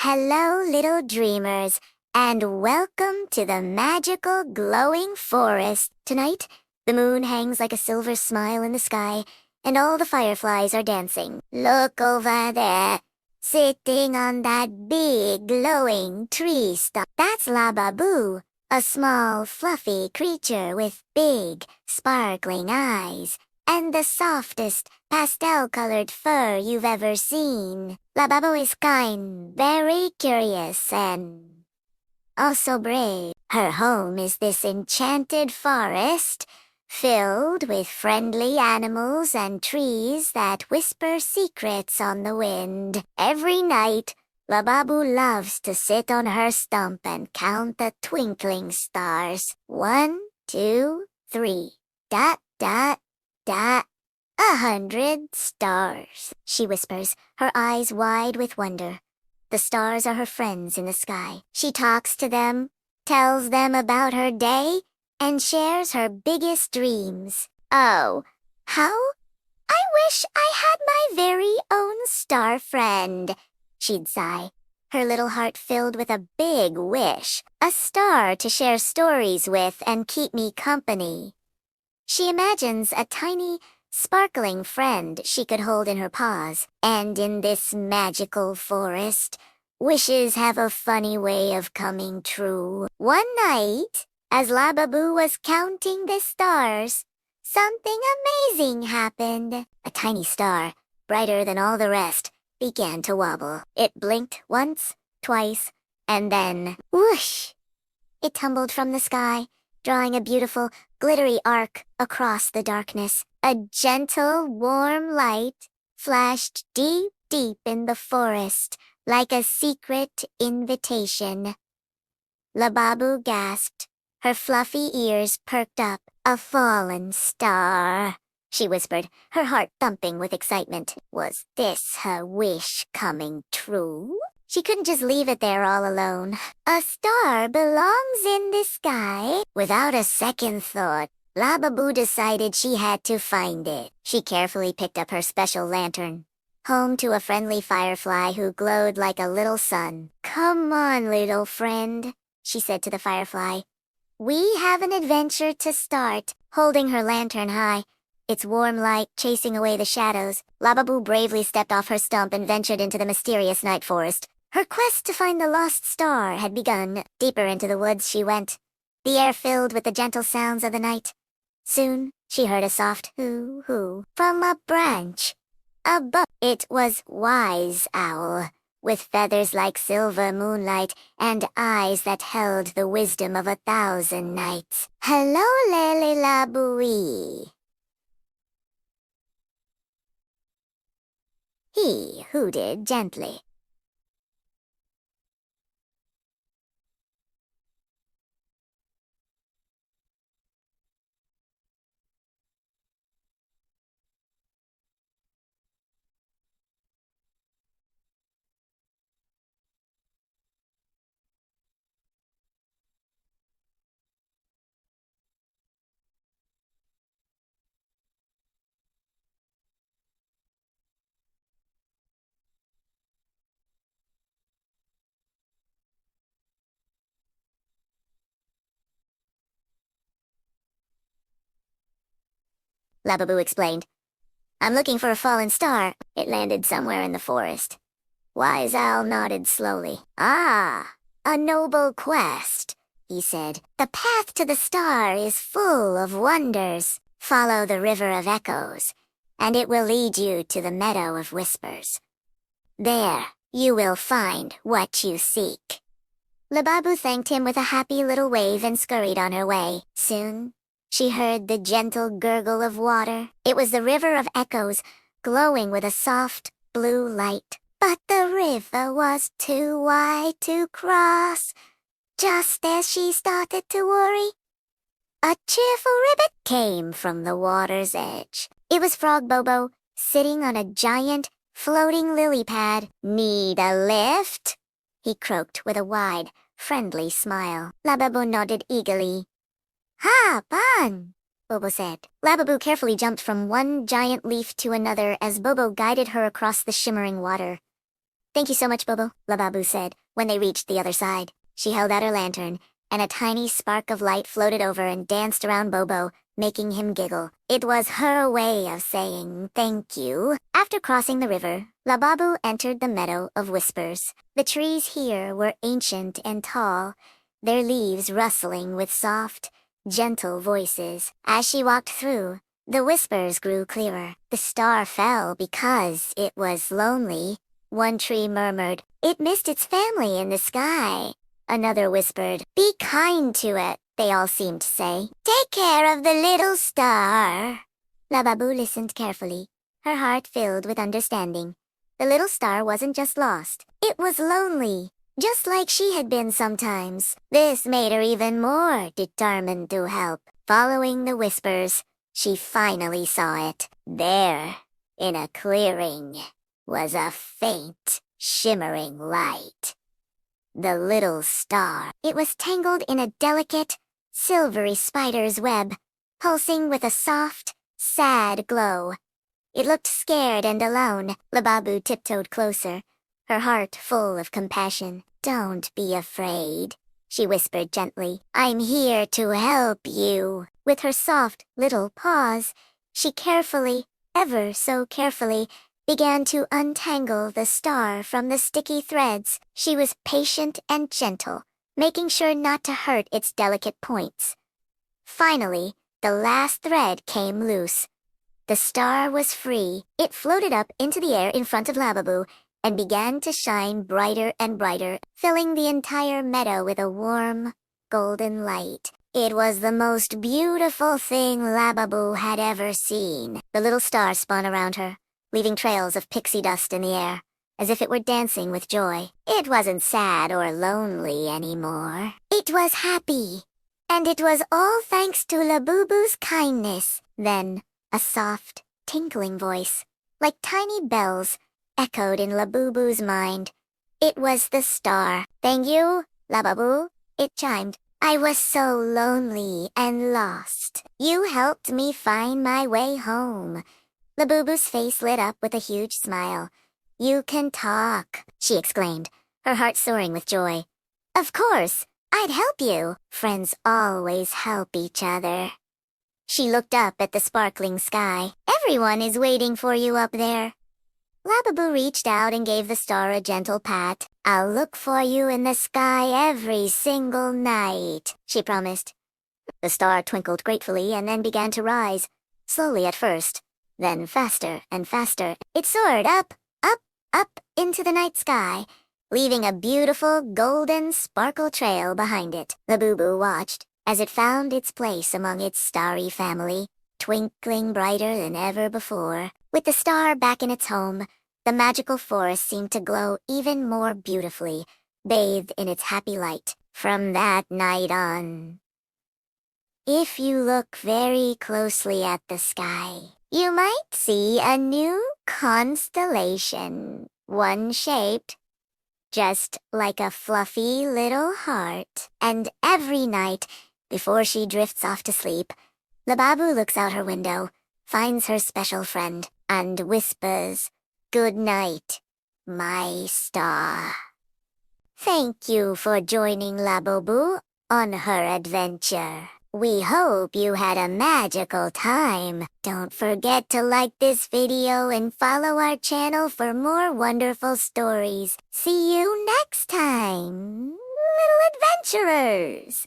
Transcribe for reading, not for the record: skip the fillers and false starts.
Hello, little dreamers, and welcome to the magical glowing forest. Tonight, the moon hangs like a silver smile in the sky, and all the fireflies are dancing. Look over there, sitting on that big glowing tree stump. That's Labubu, a small, fluffy creature with big, sparkling eyes and the softest pastel-colored fur you've ever seen. Labubu is kind, very curious, and also brave. Her home is this enchanted forest, filled with friendly animals and trees that whisper secrets on the wind. Every night, Labubu loves to sit on her stump and count the twinkling stars. 1, 2, 3. Dot, dot, dot. 100 stars, she whispers, her eyes wide with wonder. The stars are her friends in the sky. She talks to them, tells them about her day, and shares her biggest dreams. Oh, how I wish I had my very own star friend, she'd sigh, her little heart filled with a big wish, a star to share stories with and keep me company. She imagines a tiny, sparkling friend she could hold in her paws. And in this magical forest, wishes have a funny way of coming true. One night, as Labubu was counting the stars, something amazing happened. A tiny star, brighter than all the rest, began to wobble. It blinked once, twice, and then, whoosh! It tumbled from the sky, drawing a beautiful, glittery arc across the darkness. A gentle, warm light flashed deep, deep in the forest, like a secret invitation. Labubu gasped, her fluffy ears perked up. A fallen star, she whispered, her heart thumping with excitement. Was this her wish coming true? She couldn't just leave it there all alone. A star belongs in the sky. Without a second thought, Labubu decided she had to find it. She carefully picked up her special lantern, home to a friendly firefly who glowed like a little sun. Come on, little friend, she said to the firefly. We have an adventure to start. Holding her lantern high, its warm light chasing away the shadows, Labubu bravely stepped off her stump and ventured into the mysterious night forest. Her quest to find the lost star had begun. Deeper into the woods she went, the air filled with the gentle sounds of the night. Soon, she heard a soft hoo-hoo from a branch above. It was Wise Owl, with feathers like silver moonlight and eyes that held the wisdom of 1,000 nights. Hello, Lele Labui. He hooted gently. Labubu explained. I'm looking for a fallen star. It landed somewhere in the forest. Wise Owl nodded slowly. Ah, a noble quest, he said. The path to the star is full of wonders. Follow the river of echoes, and it will lead you to the meadow of whispers. There, you will find what you seek. Labubu thanked him with a happy little wave and scurried on her way. Soon, she heard the gentle gurgle of water. It was the river of echoes, glowing with a soft, blue light. But the river was too wide to cross. Just as she started to worry, a cheerful ribbit came from the water's edge. It was Frog Bobo, sitting on a giant, floating lily pad. Need a lift? He croaked with a wide, friendly smile. Labubu nodded eagerly. Hop on, Bobo said. Labubu carefully jumped from one giant leaf to another as Bobo guided her across the shimmering water. Thank you so much, Bobo, Labubu said, when they reached the other side. She held out her lantern, and a tiny spark of light floated over and danced around Bobo, making him giggle. It was her way of saying thank you. After crossing the river, Labubu entered the meadow of whispers. The trees here were ancient and tall, their leaves rustling with soft, gentle voices. As she walked through, the whispers grew clearer. The star fell because it was lonely. One tree murmured, "It missed its family in the sky." Another whispered, "Be kind to it," they all seemed to say. "Take care of the little star." Labubu listened carefully, her heart filled with understanding. The little star wasn't just lost. It was lonely, just like she had been sometimes. This made her even more determined to help. Following the whispers, she finally saw it. There, in a clearing, was a faint, shimmering light. The little star. It was tangled in a delicate, silvery spider's web, pulsing with a soft, sad glow. It looked scared and alone. Labubu tiptoed closer, her heart full of compassion. "Don't be afraid," she whispered gently. "I'm here to help you." With her soft little paws, she carefully, ever so carefully, began to untangle the star from the sticky threads. She was patient and gentle, making sure not to hurt its delicate points. Finally, the last thread came loose. The star was free. It floated up into the air in front of Labubu and began to shine brighter and brighter, filling the entire meadow with a warm, golden light. It was the most beautiful thing Labubu had ever seen. The little star spun around her, leaving trails of pixie dust in the air, as if it were dancing with joy. It wasn't sad or lonely anymore. It was happy. And it was all thanks to Labubu's kindness. Then, a soft, tinkling voice, like tiny bells, echoed in Labubu's mind. It was the star. "Thank you, Labubu," it chimed. "I was so lonely and lost. You helped me find my way home." Labubu's face lit up with a huge smile. "You can talk," she exclaimed, her heart soaring with joy. "Of course, I'd help you. Friends always help each other." She looked up at the sparkling sky. "Everyone is waiting for you up there." Labubu reached out and gave the star a gentle pat. "I'll look for you in the sky every single night," she promised. The star twinkled gratefully and then began to rise, slowly at first, then faster and faster. It soared up, up, up into the night sky, leaving a beautiful golden sparkle trail behind it. Labubu watched as it found its place among its starry family, twinkling brighter than ever before. With the star back in its home, the magical forest seemed to glow even more beautifully, bathed in its happy light. From that night on, if you look very closely at the sky, you might see a new constellation, one shaped just like a fluffy little heart. And every night, before she drifts off to sleep, Labubu looks out her window, finds her special friend, and whispers, "Good night, my star." Thank you for joining Labubu on her adventure. We hope you had a magical time. Don't forget to like this video and follow our channel for more wonderful stories. See you next time, little adventurers!